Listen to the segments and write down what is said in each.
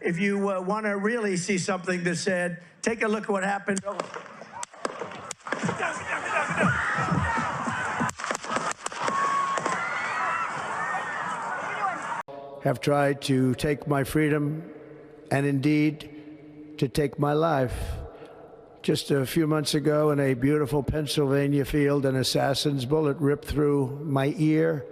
if you want to really see something that's said, take a look at what happened. Have tried to take my freedom and indeed to take my life. Just a few months ago in a beautiful Pennsylvania field, an assassin's bullet ripped through my ear.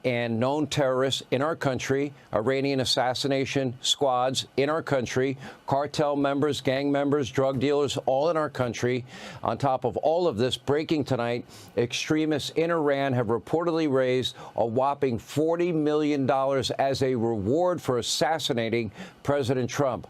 And known terrorists in our country, Iranian assassination squads in our country, cartel members, gang members, drug dealers, all in our country. On top of all of this, breaking tonight, extremists in Iran have reportedly raised a whopping $40 million as a reward for assassinating President Trump.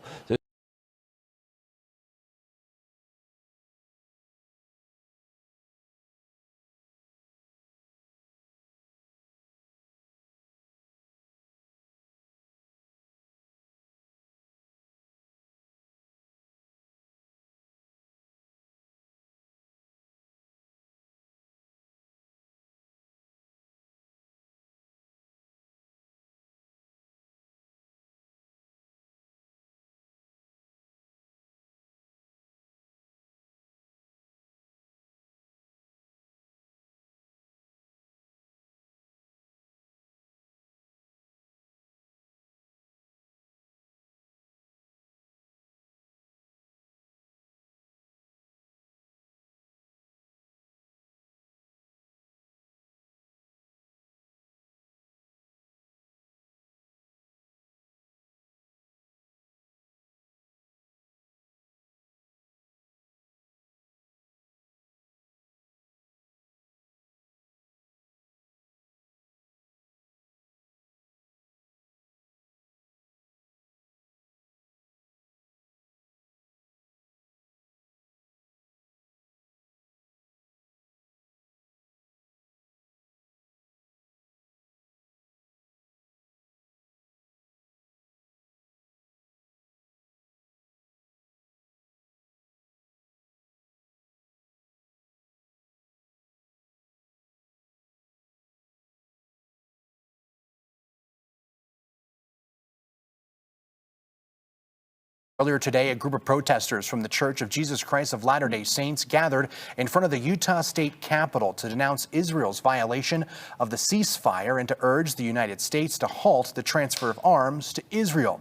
Earlier today, a group of protesters from the Church of Jesus Christ of Latter-day Saints gathered in front of the Utah State Capitol to denounce Israel's violation of the ceasefire and to urge the United States to halt the transfer of arms to Israel.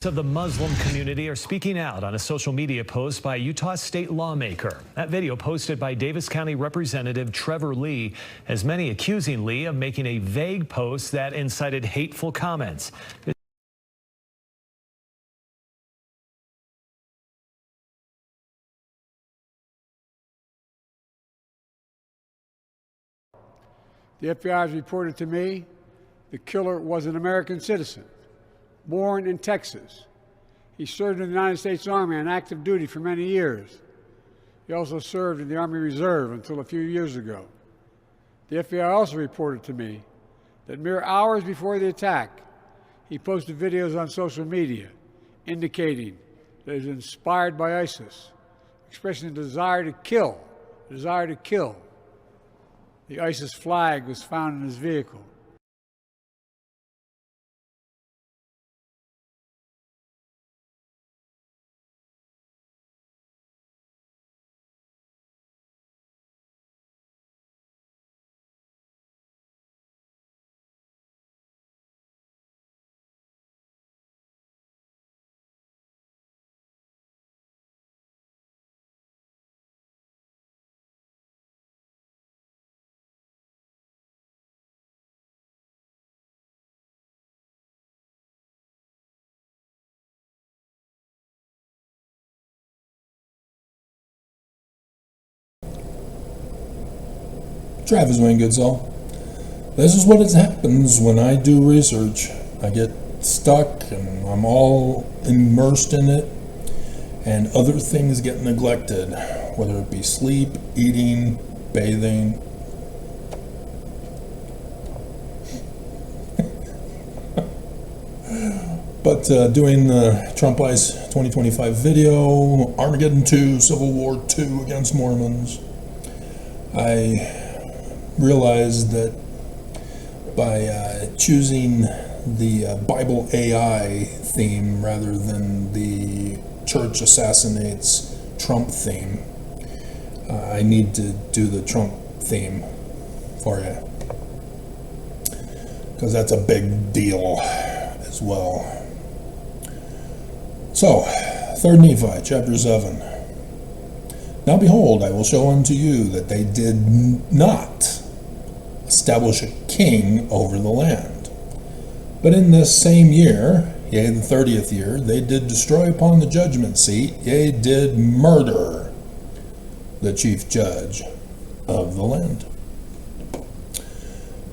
Of the Muslim community are speaking out on a social media post by a Utah state lawmaker. That video posted by Davis County Representative Trevor Lee has many accusing Lee of making a vague post that incited hateful comments. The FBI has reported to me the killer was an American citizen, born in Texas. He served in the United States Army on active duty for many years. He also served in the Army Reserve until a few years ago. The FBI also reported to me that mere hours before the attack, he posted videos on social media indicating that he was inspired by ISIS, expressing a desire to kill, The ISIS flag was found in his vehicle. Travis Wayne Goodsall. This is what happens when I do research. I get stuck and I'm all immersed in it, and other things get neglected, whether it be sleep, eating, bathing. But doing the Trump Ice 2025 video, Armageddon 2, Civil War 2 against Mormons, I realized that by choosing the Bible AI theme rather than the Church Assassinates Trump theme, I need to do the Trump theme for you, because that's a big deal as well. So, 3rd Nephi, chapter 7. Now behold, I will show unto you that they did not establish a king over the land. But in this same year, yea, the 30th year, they did destroy upon the judgment seat, yea, did murder the chief judge of the land.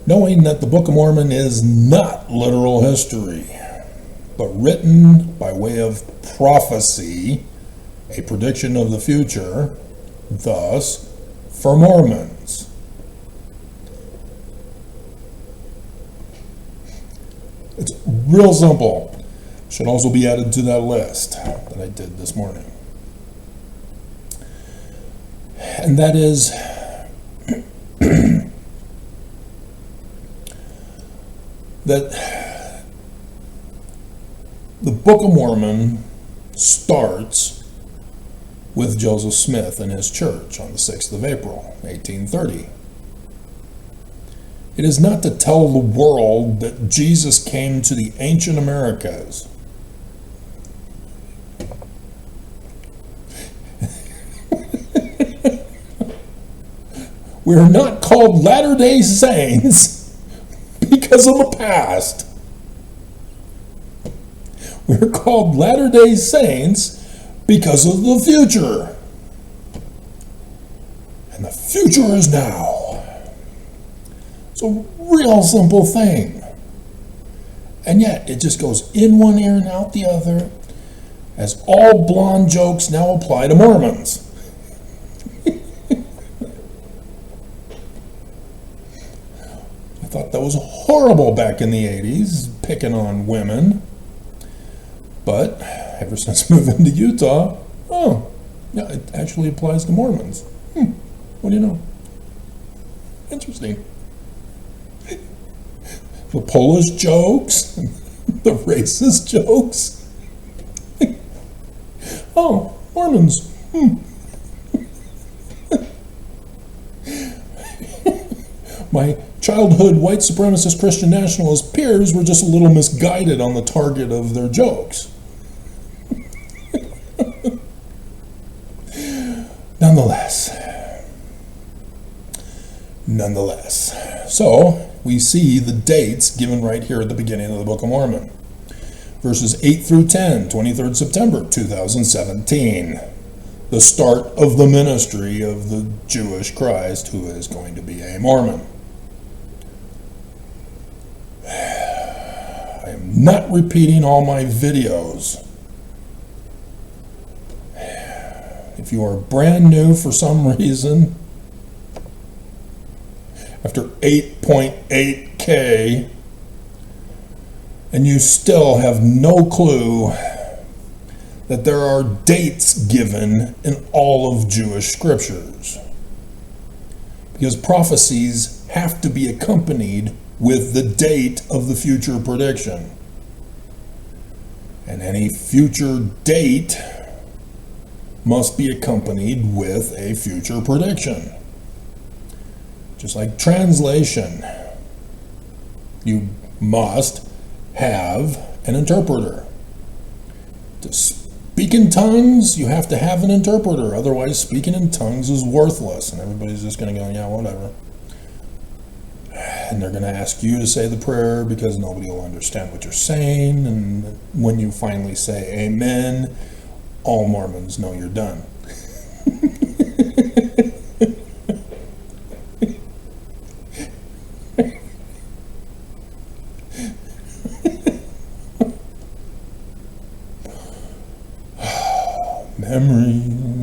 Knowing that the Book of Mormon is not literal history, but written by way of prophecy, a prediction of the future, thus, for Mormons. It's real simple. Should also be added to that list that I did this morning. And that is that the Book of Mormon starts with Joseph Smith and his church on the 6th of April, 1830. It is not to tell the world that Jesus came to the ancient Americas. We are not called Latter-day Saints because of the past. We're called Latter-day Saints because of the future. And the future is now. It's a real simple thing. And yet, it just goes in one ear and out the other, as all blonde jokes now apply to Mormons. I thought that was horrible back in the 80s, picking on women. But ever since moving to Utah, oh, yeah, it actually applies to Mormons. What do you know? Interesting. The Polish jokes, the racist jokes. Oh, Mormons. My childhood white supremacist Christian nationalist peers were just a little misguided on the target of their jokes. Nonetheless, so we see the dates given right here at the beginning of the Book of Mormon. Verses 8 through 10, 23rd September 2017. The start of the ministry of the Jewish Christ who is going to be a Mormon. I am not repeating all my videos. If you are brand new for some reason, after 8.8K, and you still have no clue that there are dates given in all of Jewish scriptures. Because prophecies have to be accompanied with the date of the future prediction. And any future date must be accompanied with a future prediction. Just like translation, you must have an interpreter. To speak in tongues, you have to have an interpreter. Otherwise, speaking in tongues is worthless. And everybody's just going to go, yeah, whatever. And they're going to ask you to say the prayer because nobody will understand what you're saying. And when you finally say amen, all Mormons know you're done.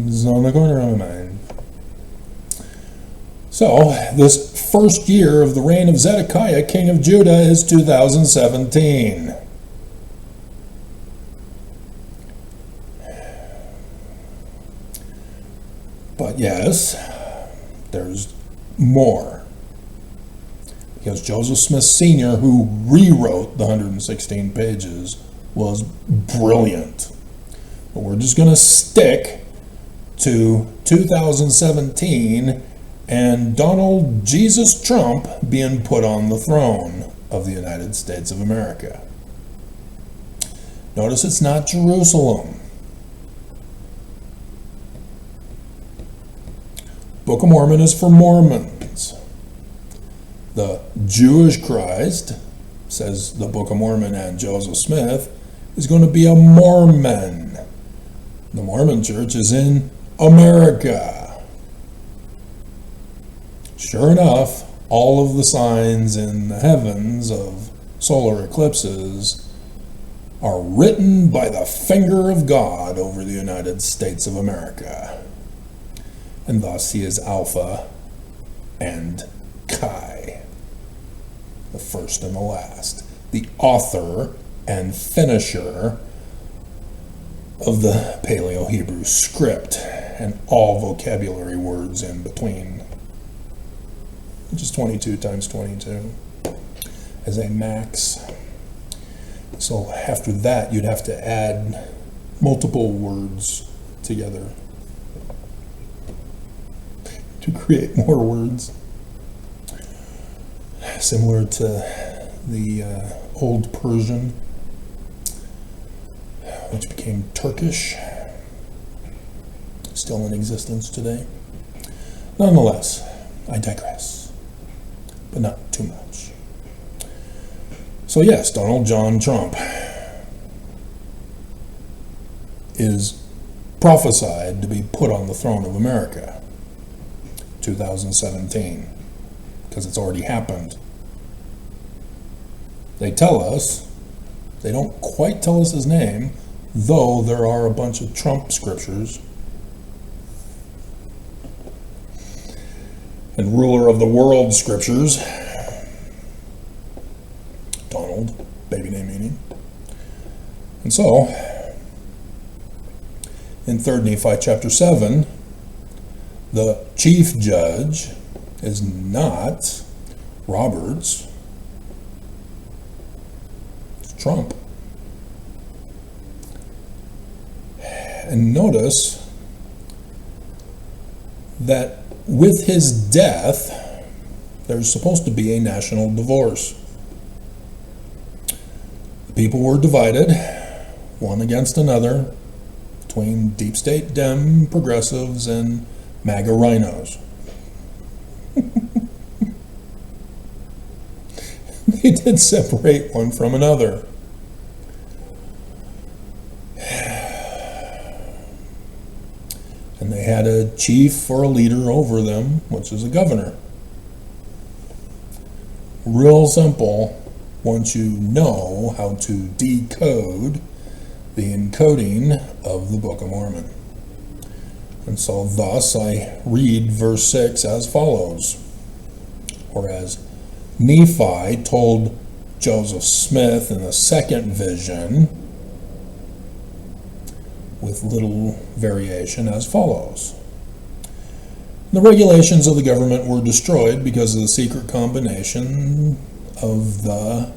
is on the corner of my mind. So, this first year of the reign of Zedekiah, king of Judah, is 2017. But yes, there's more. Because Joseph Smith Sr., who rewrote the 116 pages, was brilliant. But we're just going to stick to 2017 and Donald Jesus Trump being put on the throne of the United States of America. Notice it's not Jerusalem. Book of Mormon is for Mormons. The Jewish Christ, says the Book of Mormon and Joseph Smith, is going to be a Mormon. The Mormon church is in America. Sure enough, all of the signs in the heavens of solar eclipses are written by the finger of God over the United States of America. And thus he is Alpha and Chi, the first and the last, the author and finisher of the Paleo-Hebrew script and all vocabulary words in between, which is 22 times 22 as a max. So after that, you'd have to add multiple words together to create more words, similar to the Old Persian, which became Turkish, still in existence today. Nonetheless, I digress, but not too much. So yes, Donald John Trump is prophesied to be put on the throne of America 2017, because it's already happened. They tell us, they don't quite tell us his name, though there are a bunch of Trump scriptures. And ruler of the world scriptures, Donald, baby name meaning. And so, in 3rd Nephi chapter 7, the chief judge is not Roberts, it's Trump. And notice that with his death, there's supposed to be a national divorce. The people were divided, one against another, between deep state Dem progressives and MAGA rhinos. They did separate one from another. And they had a chief or a leader over them, which is a governor. Real simple once you know how to decode the encoding of the Book of Mormon. And so thus I read verse 6 as follows. Whereas Nephi told Joseph Smith in the second vision, with little variation, as follows. The regulations of the government were destroyed because of the secret combination of the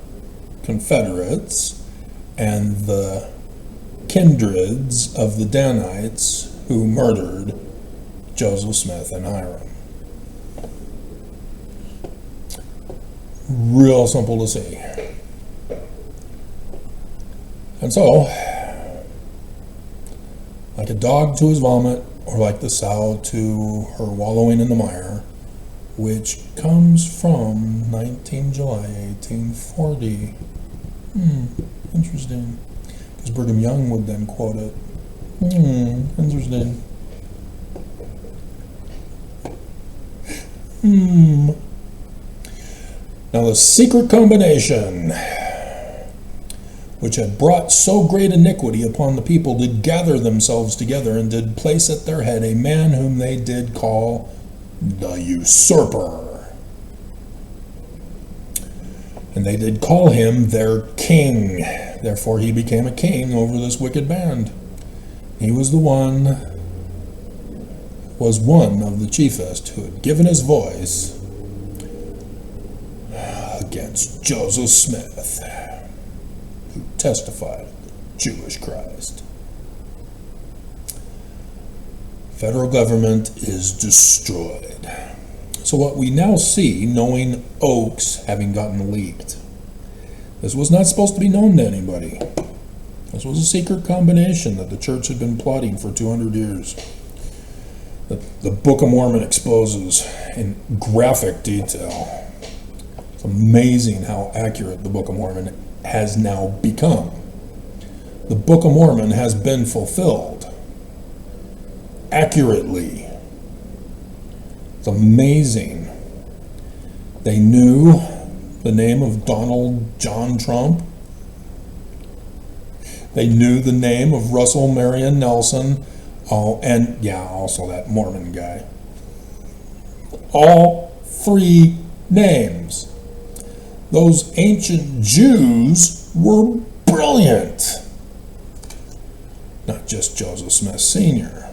Confederates and the kindreds of the Danites who murdered Joseph Smith and Hiram. Real simple to see. And so, like a dog to his vomit, or like the sow to her wallowing in the mire, which comes from 19 July 1840. Interesting. Because Brigham Young would then quote it. Interesting. Now the secret combination which had brought so great iniquity upon the people, did gather themselves together, and did place at their head a man whom they did call the usurper. And they did call him their king. Therefore he became a king over this wicked band. He was one of the chiefest who had given his voice against Joseph Smith, who testified of the Jewish Christ. Federal government is destroyed. So what we now see, knowing Oaks having gotten leaked, this was not supposed to be known to anybody. This was a secret combination that the church had been plotting for 200 years. The Book of Mormon exposes in graphic detail. It's amazing how accurate the Book of Mormon has now become. The Book of Mormon has been fulfilled accurately. It's amazing. They knew the name of Donald John Trump. They knew the name of Russell Marion Nelson. Oh, and yeah, also that Mormon guy. All three names. Those ancient Jews were brilliant. Not just Joseph Smith Sr.,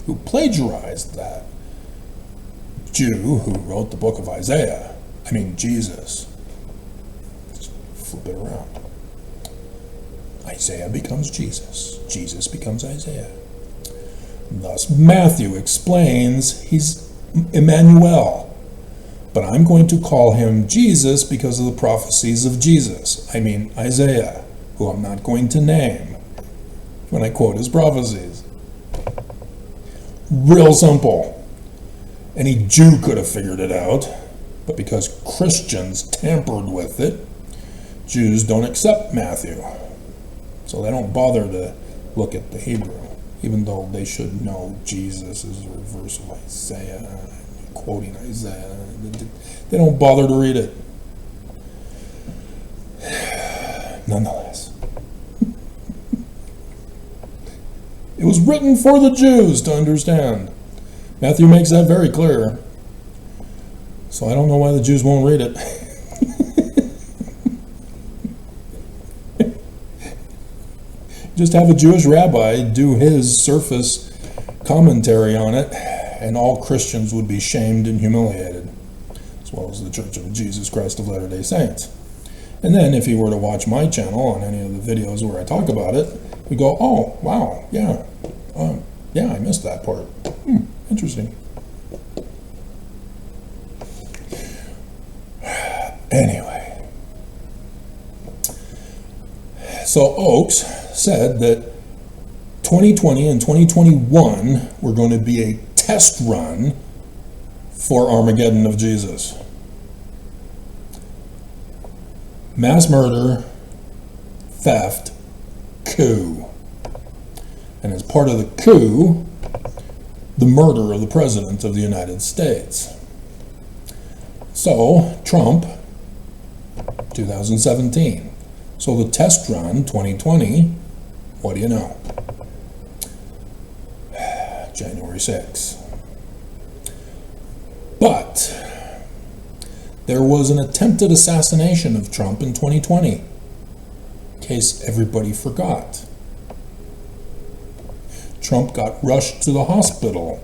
who plagiarized that Jew who wrote the book of Isaiah. I mean, Jesus. Just flip it around. Isaiah becomes Jesus. Jesus becomes Isaiah. Thus, Matthew explains he's Emmanuel, but I'm going to call him Jesus because of the prophecies of Jesus. I mean, Isaiah, who I'm not going to name when I quote his prophecies. Real simple. Any Jew could have figured it out, but because Christians tampered with it, Jews don't accept Matthew. So they don't bother to look at the Hebrew, even though they should know Jesus is a reverse of Isaiah, quoting Isaiah. They don't bother to read it. Nonetheless, it was written for the Jews to understand. Matthew makes that very clear. So I don't know why the Jews won't read it. Just have a Jewish rabbi do his surface commentary on it, and all Christians would be shamed and humiliated, as well as the Church of Jesus Christ of Latter-day Saints. And then if he were to watch my channel on any of the videos where I talk about it, we go, oh, wow, yeah, I missed that part. Interesting. Anyway, so Oaks said that 2020 and 2021 were going to be a test run for Armageddon of Jesus. Mass murder, theft, coup. And as part of the coup, the murder of the President of the United States. So, Trump, 2017. So the test run, 2020, what do you know? January 6th. But there was an attempted assassination of Trump in 2020, in case everybody forgot. Trump got rushed to the hospital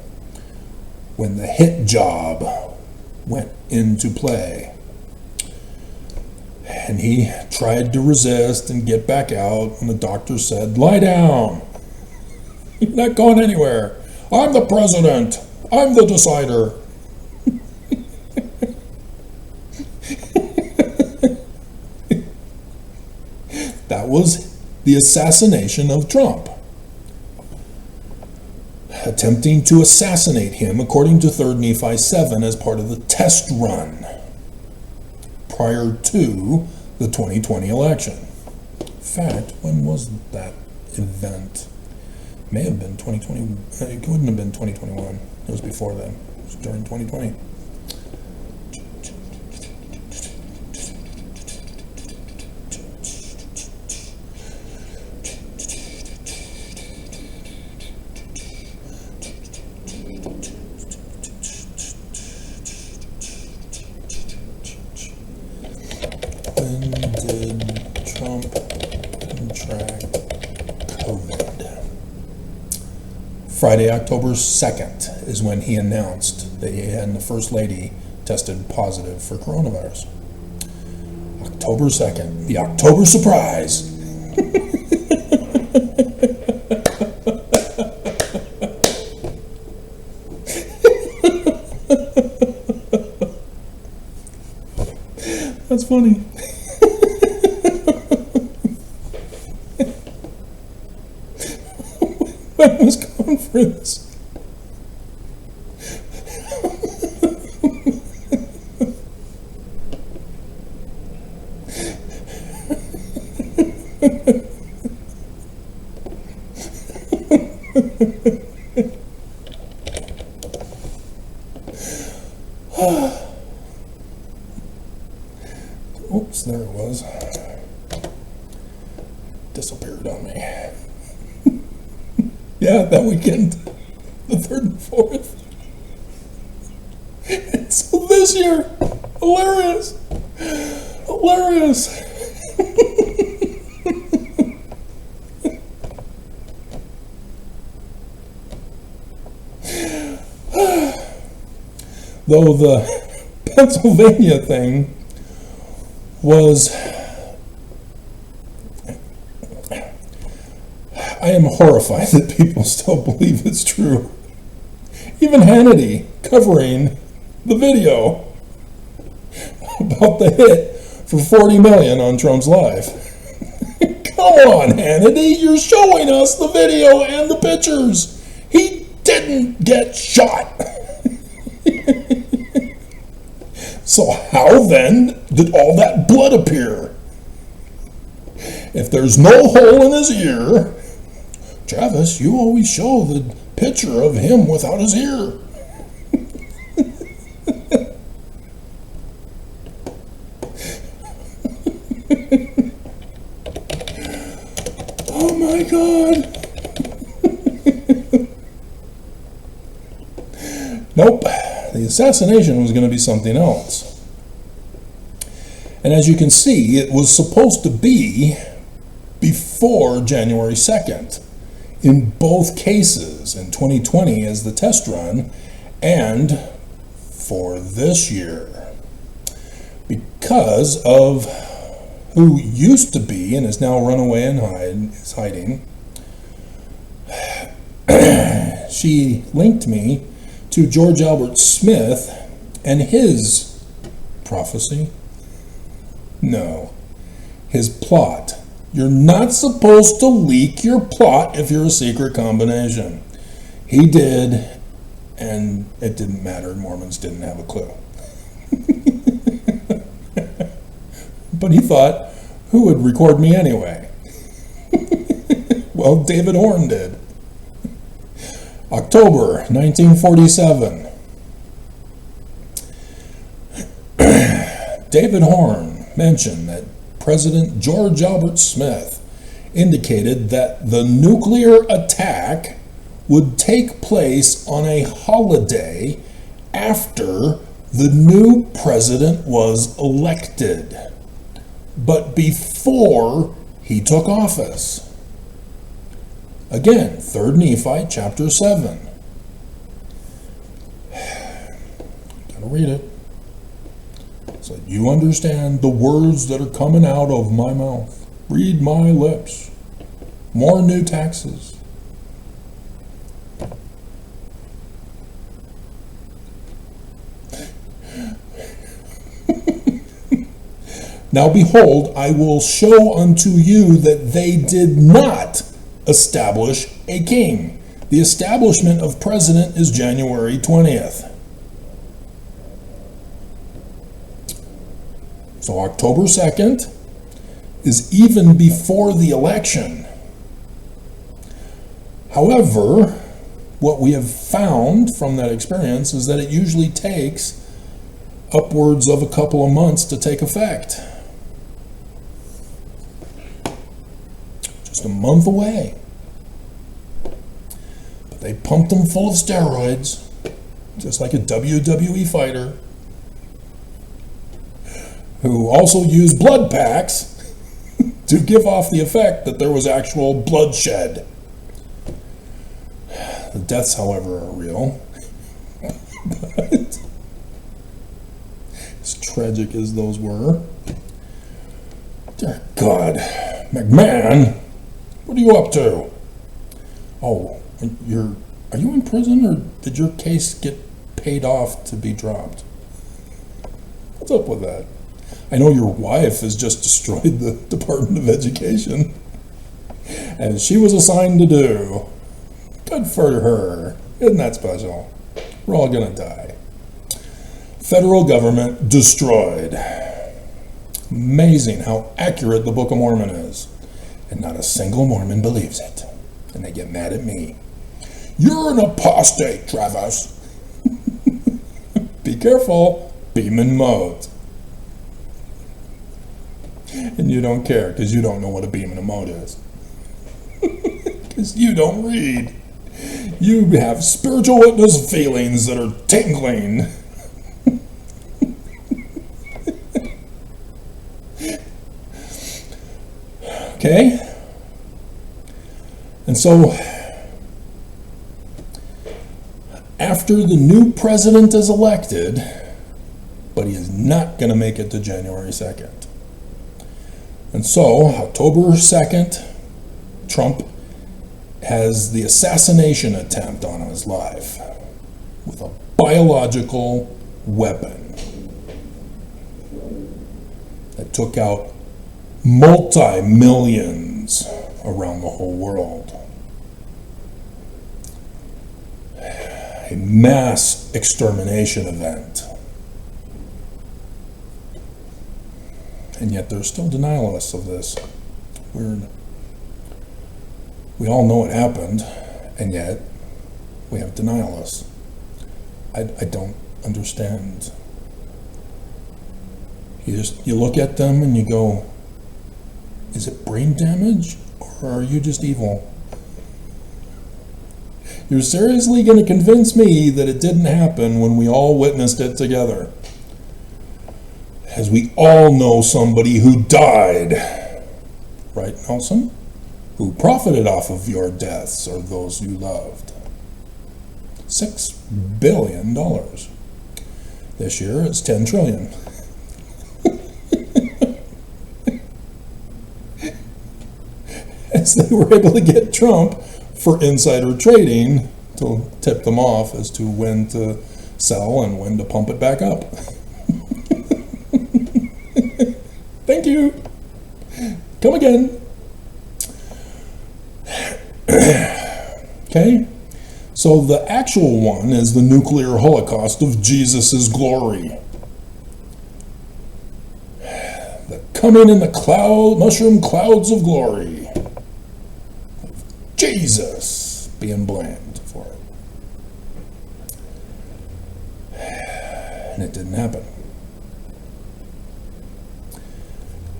when the hit job went into play. And he tried to resist and get back out when the doctor said, lie down. You're not going anywhere. I'm the president. I'm the decider. That was the assassination of Trump. Attempting to assassinate him, according to 3 Nephi 7, as part of the test run prior to the 2020 election. In fact, when was that event? May have been 2020. It wouldn't have been 2021. It was before then. It was during 2020. When did Trump contract COVID? Friday, October 2nd is when he announced that he and the First Lady tested positive for coronavirus. October 2nd, the October surprise. That's funny. I was going for this. Oops, there it was. Disappeared on me. Yeah, that weekend, the 3rd and 4th. And so this year, hilarious. Hilarious. Though the Pennsylvania thing was, I am horrified that people still believe it's true. Even Hannity covering the video about the hit for $40 million on Trump's life. Come on, Hannity, you're showing us the video and the pictures. He didn't get shot. So how then did all that blood appear? If there's no hole in his ear, Travis, you always show the picture of him without his ear. Oh my God. Nope. The assassination was going to be something else. And as you can see, it was supposed to be before January 2nd. In both cases, in 2020 as the test run, and for this year. Because of who used to be and is now run away and is hiding, she linked me to George Albert Smith and his prophecy. No, his plot. You're not supposed to leak your plot if you're a secret combination. He did, and it didn't matter. Mormons didn't have a clue. But he thought, who would record me anyway? Well, David Horn did. October 1947. David Horn mentioned that President George Albert Smith indicated that the nuclear attack would take place on a holiday after the new president was elected, but before he took office. Again, 3 Nephi chapter 7. Gotta read it. So you understand the words that are coming out of my mouth. Read my lips. More new taxes. Now behold, I will show unto you that they did not establish a king. The establishment of president is January 20th. So October 2nd is even before the election. However, what we have found from that experience is that it usually takes upwards of a couple of months to take effect. Just a month away. But they pumped them full of steroids, just like a WWE fighter. who also used blood packs to give off the effect that there was actual bloodshed. The deaths, however, are real. But as tragic as those were, dear God, McMahon, what are you up to? Oh, are you in prison, or did your case get paid off to be dropped? What's up with that? I know your wife has just destroyed the Department of Education, as she was assigned to do. Good for her. Isn't that special? We're all gonna die. Federal government destroyed. Amazing how accurate the Book of Mormon is. And not a single Mormon believes it. And they get mad at me. You're an apostate, Travis. Be careful. Beeman mode. And you don't care because you don't know what a Beeman mode is. Because you don't read. You have spiritual witness feelings that are tingling. Okay? And so, after the new president is elected, but he is not going to make it to January 2nd. And so, October 2nd, Trump has the assassination attempt on his life with a biological weapon that took out multi-millions around the whole world. A mass extermination event. And yet there's still denialists of this. Weird. We all know it happened, and yet we have denialists. I don't understand. You look at them and you go, is it brain damage, or are you just evil? You're seriously going to convince me that it didn't happen when we all witnessed it together? As we all know somebody who died, right, Nelson? Who profited off of your deaths or those you loved. $6 billion. This year it's $10 trillion. As they were able to get Trump for insider trading to tip them off as to when to sell and when to pump it back up. Thank you. Come again. Okay? So the actual one is the nuclear holocaust of Jesus' glory. The coming in the mushroom clouds of glory. Jesus being blamed for it. And it didn't happen.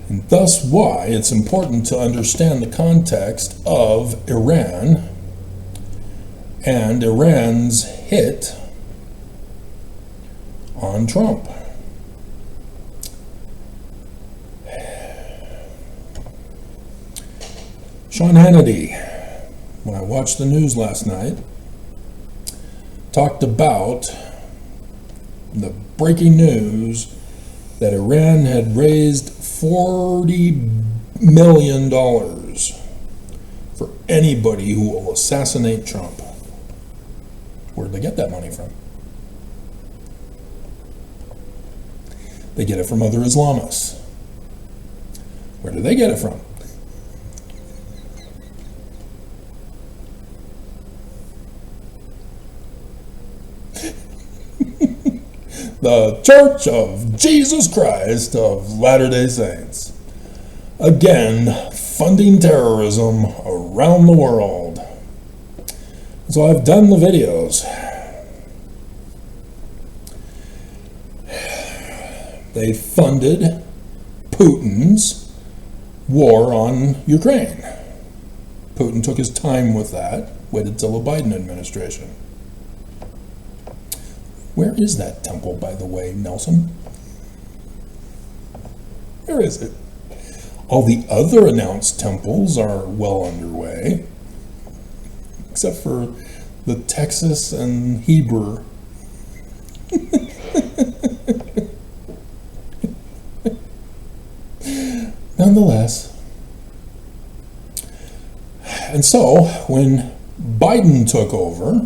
And thus why it's important to understand the context of Iran and Iran's hit on Trump. Sean Hannity, when I watched the news last night, talked about the breaking news that Iran had raised $40 million for anybody who will assassinate Trump. Where did they get that money from? They get it from other Islamists. Where do they get it from? The Church of Jesus Christ of Latter-day Saints. Again, funding terrorism around the world. So I've done the videos. They funded Putin's war on Ukraine. Putin took his time with that, waited till the Biden administration. Where is that temple, by the way, Nelson? Where is it? All the other announced temples are well underway, except for the Texas and Hebrew. Nonetheless. And so, when Biden took over,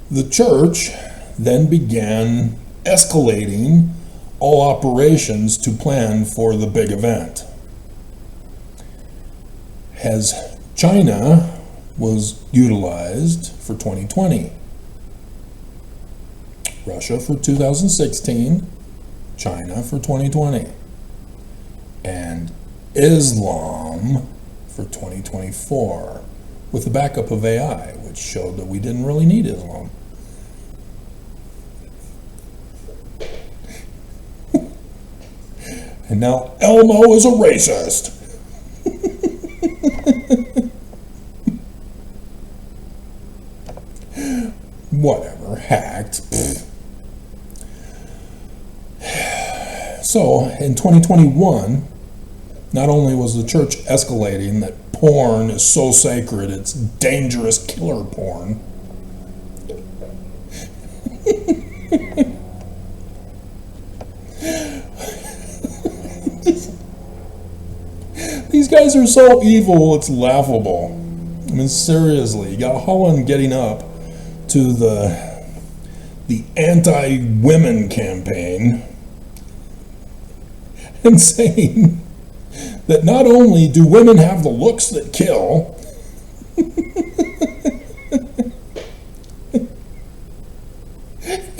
the church then began escalating all operations to plan for the big event. As China was utilized for 2020, Russia for 2016, China for 2020, and Islam for 2024, with the backup of AI, which showed that we didn't really need Islam. And now Elmo is a racist. Whatever, hacked. So, in 2021, not only was the church escalating that porn is so sacred, it's dangerous killer porn. These guys are so evil, it's laughable. I mean, seriously, you got Holland getting up to the anti-women campaign and saying that not only do women have the looks that kill,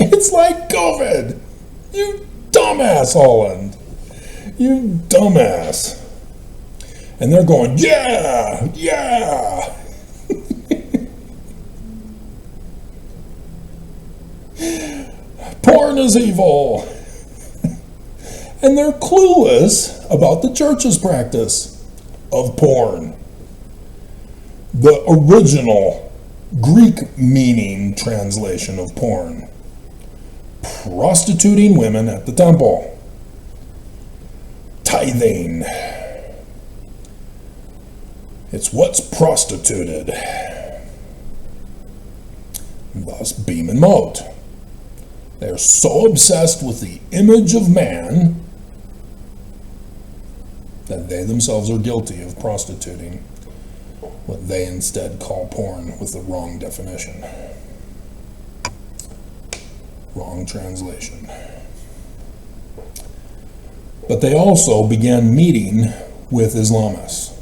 it's like COVID. You dumbass, Holland. You dumbass. And they're going, yeah, yeah. Porn is evil. And they're clueless about the church's practice of porn. The original Greek meaning translation of porn. Prostituting women at the temple. Tithing. It's what's prostituted. Thus, beam and mote. They're so obsessed with the image of man that they themselves are guilty of prostituting what they instead call porn with the wrong definition. Wrong translation. But they also began meeting with Islamists.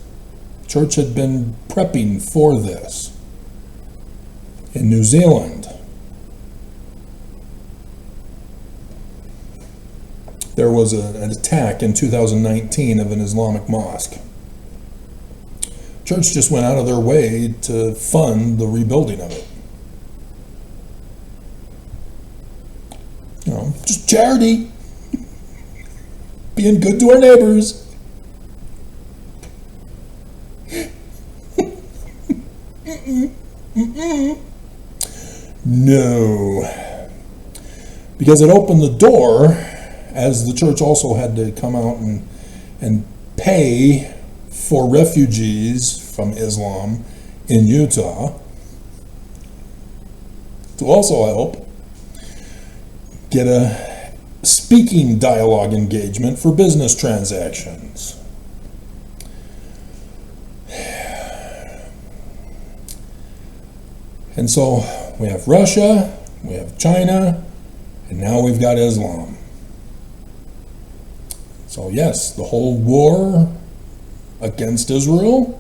Church had been prepping for this. In New Zealand, there was an attack in 2019 of an Islamic mosque. Church just went out of their way to fund the rebuilding of it. You know, just charity. Being good to our neighbors. No. Because it opened the door, as the church also had to come out and pay for refugees from Islam in Utah to also help get a speaking dialogue engagement for business transactions. And so we have Russia, we have China, and now we've got Islam. So yes, the whole war against Israel,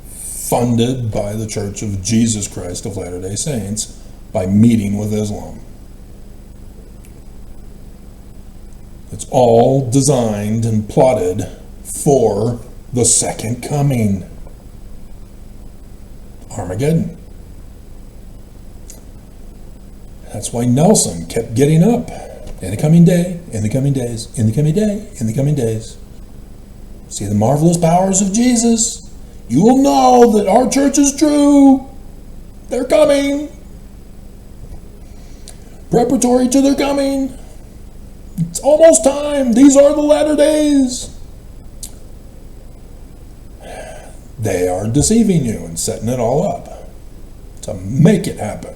funded by the Church of Jesus Christ of Latter-day Saints by meeting with Islam. It's all designed and plotted for the second coming. Armageddon. That's why Nelson kept getting up. In the coming day, in the coming days, in the coming day, in the coming days. See the marvelous powers of Jesus. You will know that our church is true. They're coming. Preparatory to their coming. It's almost time. These are the latter days. They are deceiving you and setting it all up to make it happen.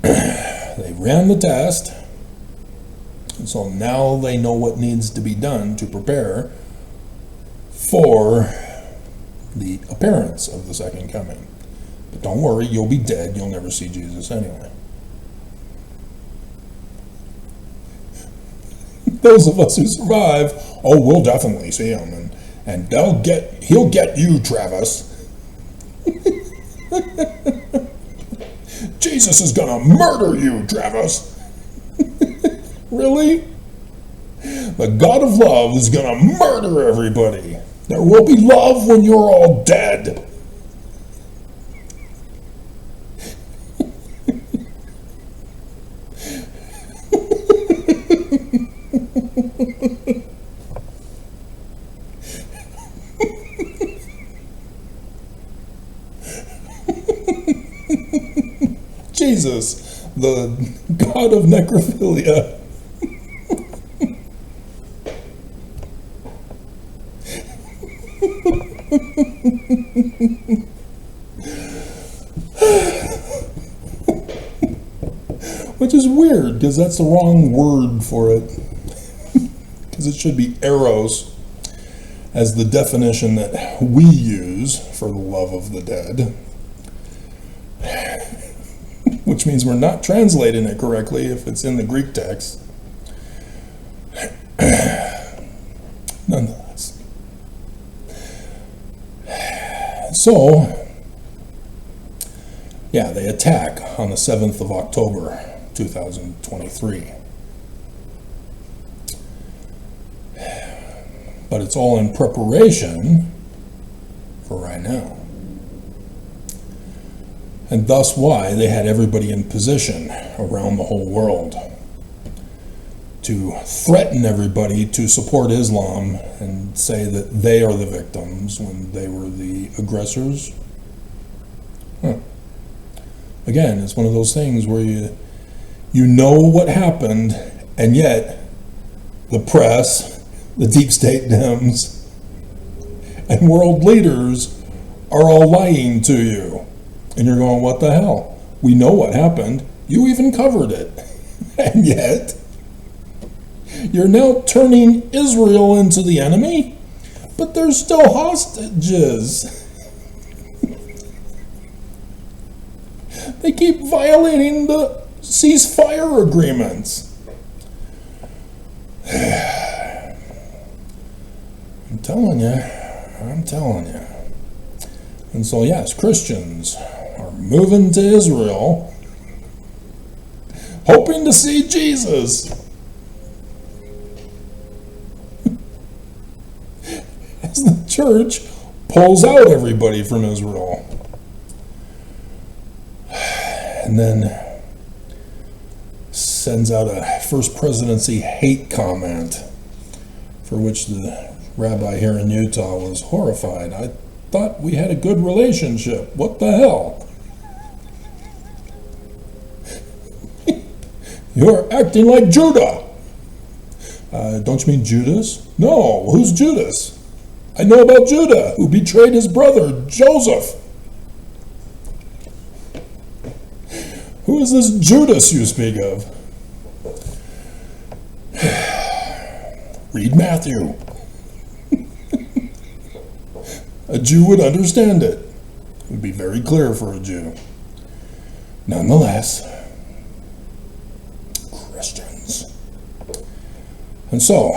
They ran the test, and so now they know what needs to be done to prepare for the appearance of the second coming. But don't worry, you'll be dead. You'll never see Jesus anyway. Those of us who survive, oh, we'll definitely see him, and he'll get you, Travis. Jesus is gonna murder you, Travis. Really? The God of love is gonna murder everybody. There will be love when you're all dead. Jesus, the God of necrophilia. Which is weird, because that's the wrong word for it. Because it should be eros, as the definition that we use for the love of the dead. Which means we're not translating it correctly if it's in the Greek text. Nonetheless. So, yeah, they attack on the 7th of October, 2023. But it's all in preparation for right now. And thus why they had everybody in position around the whole world to threaten everybody to support Islam and say that they are the victims when they were the aggressors. Again, it's one of those things where you know what happened, and yet the press, the deep state Dems, and world leaders are all lying to you. And you're going, what the hell? We know what happened. You even covered it. And yet, you're now turning Israel into the enemy? But they're still hostages. They keep violating the ceasefire agreements. I'm telling you. And so, yes, Christians are moving to Israel, hoping to see Jesus. As the church pulls out everybody from Israel. And then sends out a First Presidency hate comment, for which the rabbi here in Utah was horrified. I thought we had a good relationship. What the hell? You're acting like Judah. Don't you mean Judas? No, who's Judas? I know about Judah, who betrayed his brother, Joseph. Who is this Judas you speak of? Read Matthew. A Jew would understand it. It would be very clear for a Jew. Nonetheless, Christians. And so,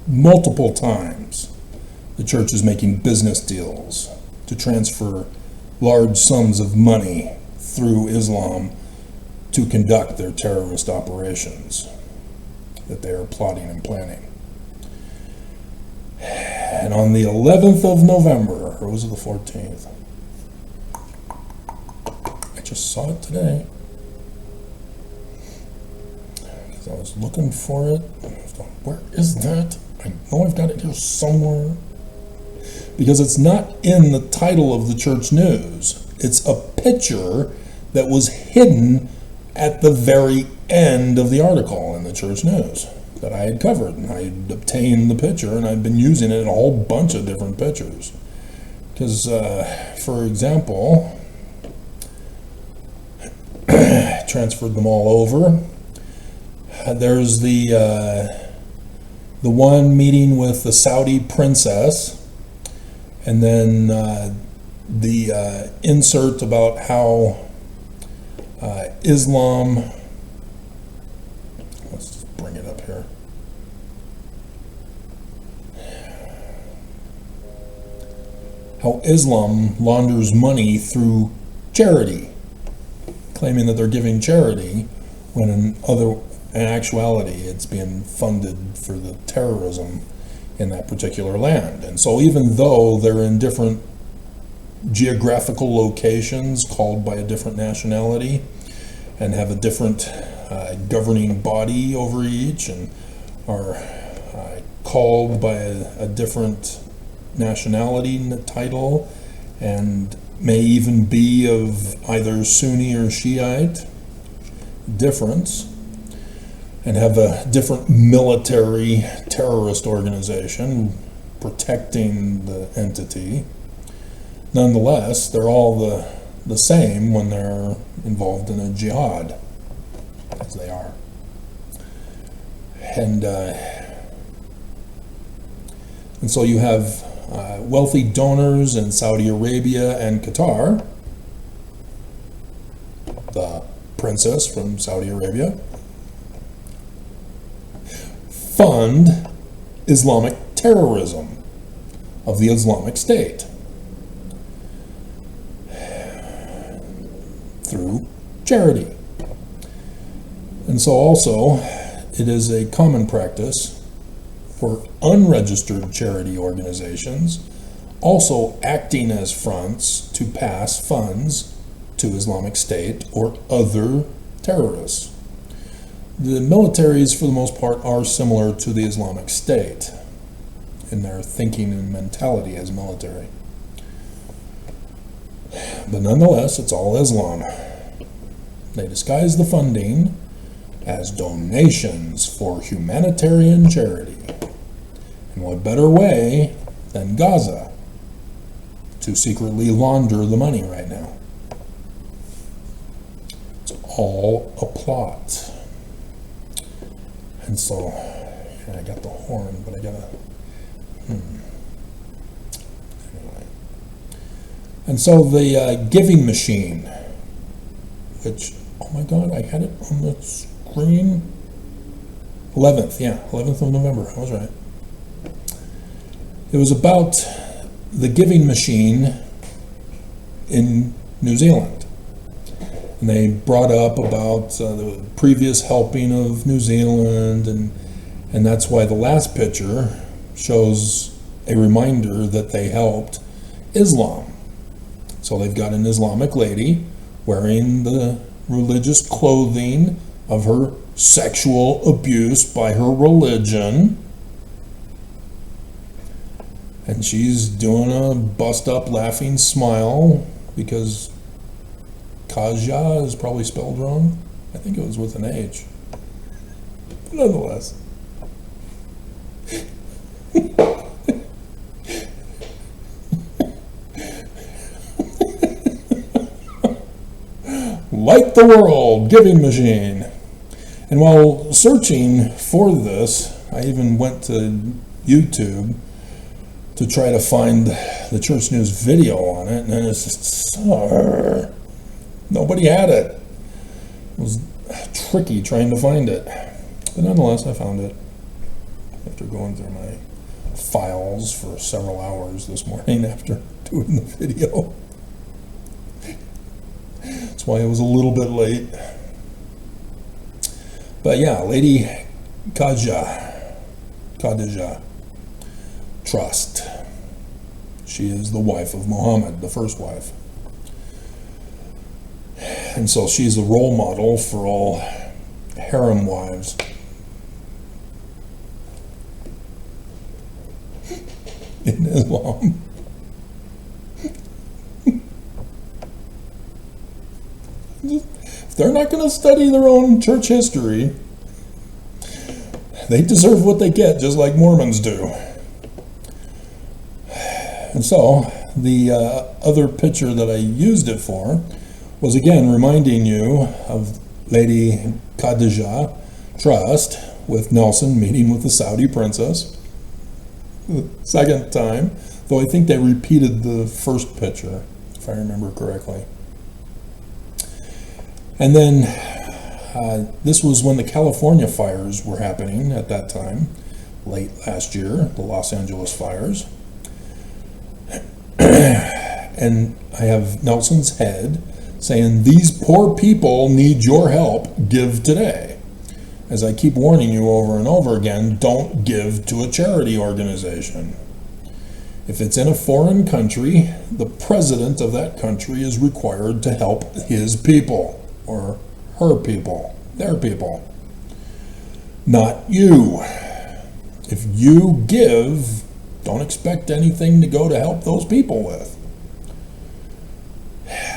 multiple times, the church is making business deals to transfer large sums of money through Islam to conduct their terrorist operations that they are plotting and planning. And on the 11th of November, or was it the 14th? I just saw it today. Because I was looking for it. I was going, where is that? I know I've got it here somewhere. Because it's not in the title of the church news. It's a picture that was hidden at the very end of the article in the Church News that I had covered. And I had obtained the picture, and I've been using it in a whole bunch of different pictures. Because, for example, transferred them all over. There's the one meeting with the Saudi princess, and then the insert about how Islam, let's just bring it up here. How Islam launders money through charity, claiming that they're giving charity when in actuality it's being funded for the terrorism in that particular land. And so even though they're in different geographical locations called by a different nationality and have a different governing body over each and are called by a different nationality title and may even be of either Sunni or Shiite difference and have a different military terrorist organization protecting the entity. Nonetheless, they're all the same when they're involved in a jihad, as they are. And so you have wealthy donors in Saudi Arabia and Qatar, the princess from Saudi Arabia, fund Islamic terrorism of the Islamic State through charity. And so also it is a common practice for unregistered charity organizations also acting as fronts to pass funds to Islamic State or other terrorists. The militaries, for the most part, are similar to the Islamic State in their thinking and mentality as military. But nonetheless, it's all Islam. They disguise the funding as donations for humanitarian charity. And what better way than Gaza to secretly launder the money right now? It's all a plot. And so, I got the horn, but I gotta, anyway. And so the giving machine, which, oh my God, I had it on the screen. 11th of November, I was right. It was about the giving machine in New Zealand. And they brought up about the previous helping of New Zealand, and that's why the last picture shows a reminder that they helped Islam. So they've got an Islamic lady wearing the religious clothing of her sexual abuse by her religion, and she's doing a bust-up laughing smile because Kaja is probably spelled wrong. I think it was with an H. Nonetheless. Light the world, giving machine. And while searching for this, I even went to YouTube to try to find the Church News video on it, and it's just nobody had it. It was tricky trying to find it. But nonetheless, I found it after going through my files for several hours this morning after doing the video. That's why it was a little bit late. But yeah, Lady Khadijah Trust. She is the wife of Muhammad, the first wife. And so she's a role model for all harem wives. In Islam. If they're not going to study their own church history, they deserve what they get, just like Mormons do. And so, the other picture that I used it for was again reminding you of Lady Khadijah Trust with Nelson meeting with the Saudi princess. The second time, though I think they repeated the first picture, if I remember correctly. And then this was when the California fires were happening at that time, late last year, the Los Angeles fires. And I have Nelson's head saying, "These poor people need your help, give today." As I keep warning you over and over again, don't give to a charity organization. If it's in a foreign country, the president of that country is required to help his people, or her people, their people, not you. If you give, don't expect anything to go to help those people with.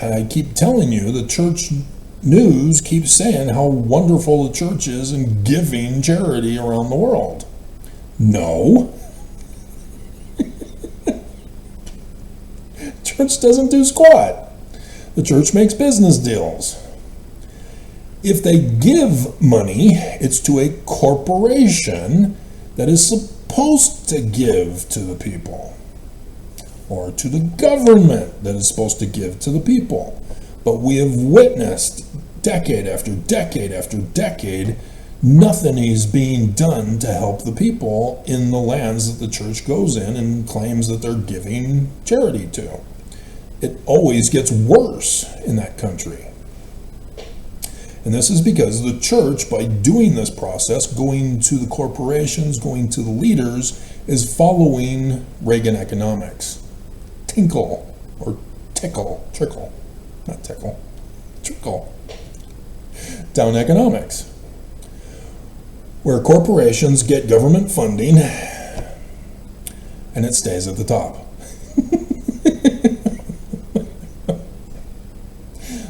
And I keep telling you, the church news keeps saying how wonderful the church is in giving charity around the world. No. Church doesn't do squat. The church makes business deals. If they give money, it's to a corporation that is supposed to give to the people, or to the government that is supposed to give to the people. But we have witnessed decade after decade after decade, nothing is being done to help the people in the lands that the church goes in and claims that they're giving charity to. It always gets worse in that country. And this is because the church, by doing this process, going to the corporations, going to the leaders, is following Reagan economics. Trickle, down economics, where corporations get government funding and it stays at the top.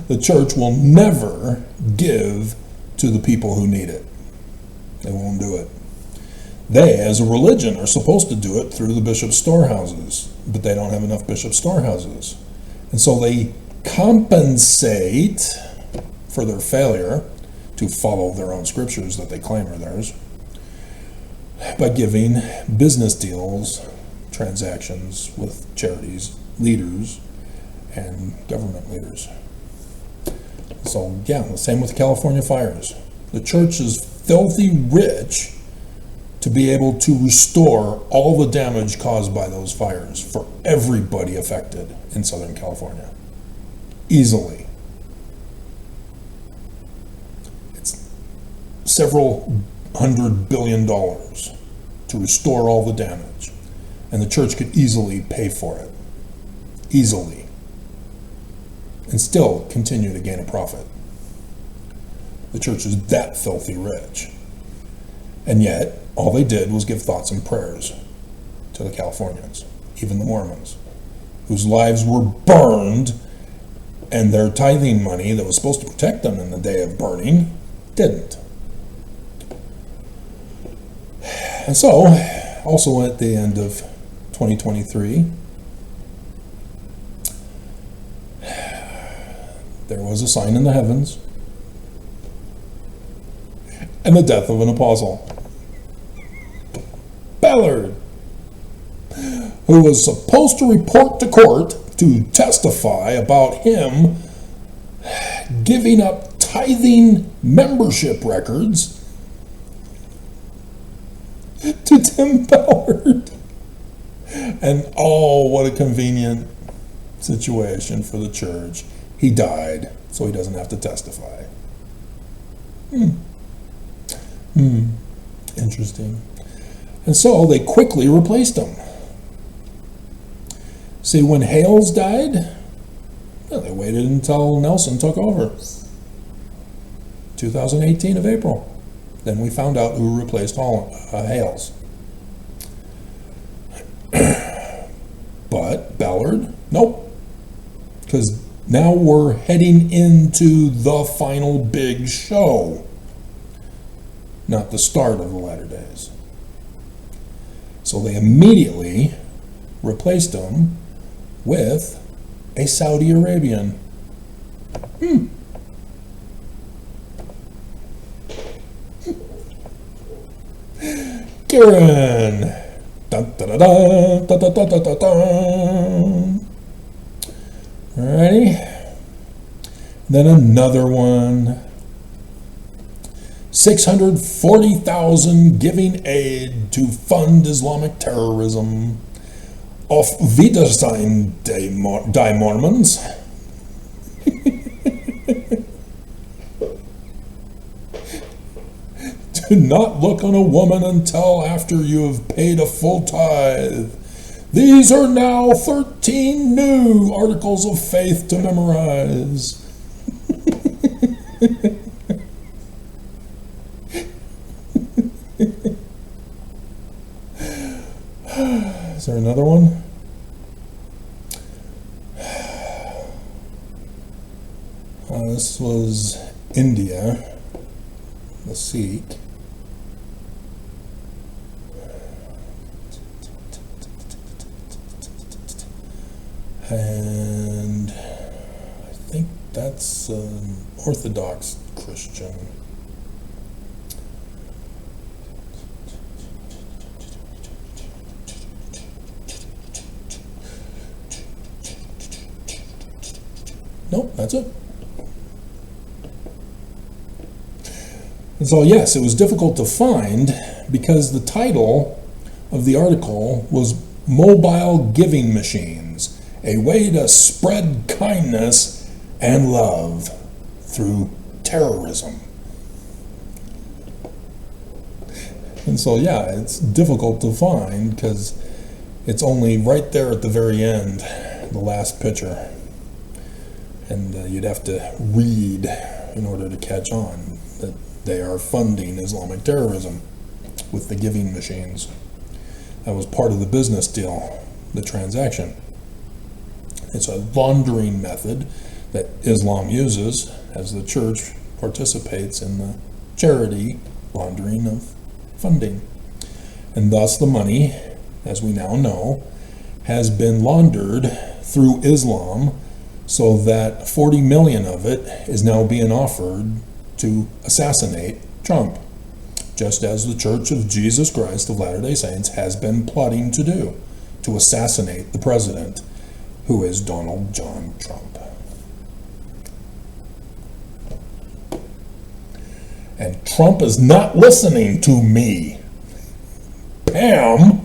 The church will never give to the people who need it. They won't do it. They, as a religion, are supposed to do it through the bishop storehouses, but they don't have enough bishop storehouses. And so they compensate for their failure to follow their own scriptures that they claim are theirs by giving business deals, transactions with charities, leaders, and government leaders. So yeah, the same with the California fires. The church is filthy rich to be able to restore all the damage caused by those fires for everybody affected in Southern California. Easily. It's several $100 billion to restore all the damage. And the church could easily pay for it. Easily. And still continue to gain a profit. The church is that filthy rich. And yet, all they did was give thoughts and prayers to the Californians, even the Mormons, whose lives were burned, and their tithing money that was supposed to protect them in the day of burning didn't. And so, also at the end of 2023, there was a sign in the heavens and the death of an apostle. Ballard, who was supposed to report to court to testify about him giving up tithing membership records to Tim Ballard. And oh, what a convenient situation for the church. He died, so he doesn't have to testify. Interesting. And so they quickly replaced him. See, when Hales died, well, they waited until Nelson took over. 2018 of April. Then we found out who replaced Hales. But Ballard, nope. Because Now we're heading into the final big show, not the start of the latter days. So they immediately replaced him with a Saudi Arabian. Karen. Dun, dun, dun, dun, dun, dun, dun, dun, dun. Alrighty. Then another one. 640,000 giving aid to fund Islamic terrorism. Auf Wiedersehen, die Mormons. Do not look on a woman until after you have paid a full tithe. These are now 13 new articles of faith to memorize. Is there another one? This was India, the Sikh. And I think that's an Orthodox Christian. Nope, that's it. And so, yes, it was difficult to find because the title of the article was Mobile Giving Machines, a way to spread kindness and love through terrorism. And so, yeah, it's difficult to find because it's only right there at the very end, the last picture. And you'd have to read in order to catch on that they are funding Islamic terrorism with the giving machines. That was part of the business deal, the transaction. It's a laundering method that Islam uses as the church participates in the charity laundering of funding. And thus the money, as we now know, has been laundered through Islam so that 40 million of it is now being offered to assassinate Trump, just as the Church of Jesus Christ of Latter-day Saints has been plotting to do, to assassinate the president, who is Donald John Trump. And Trump is not listening to me. Pam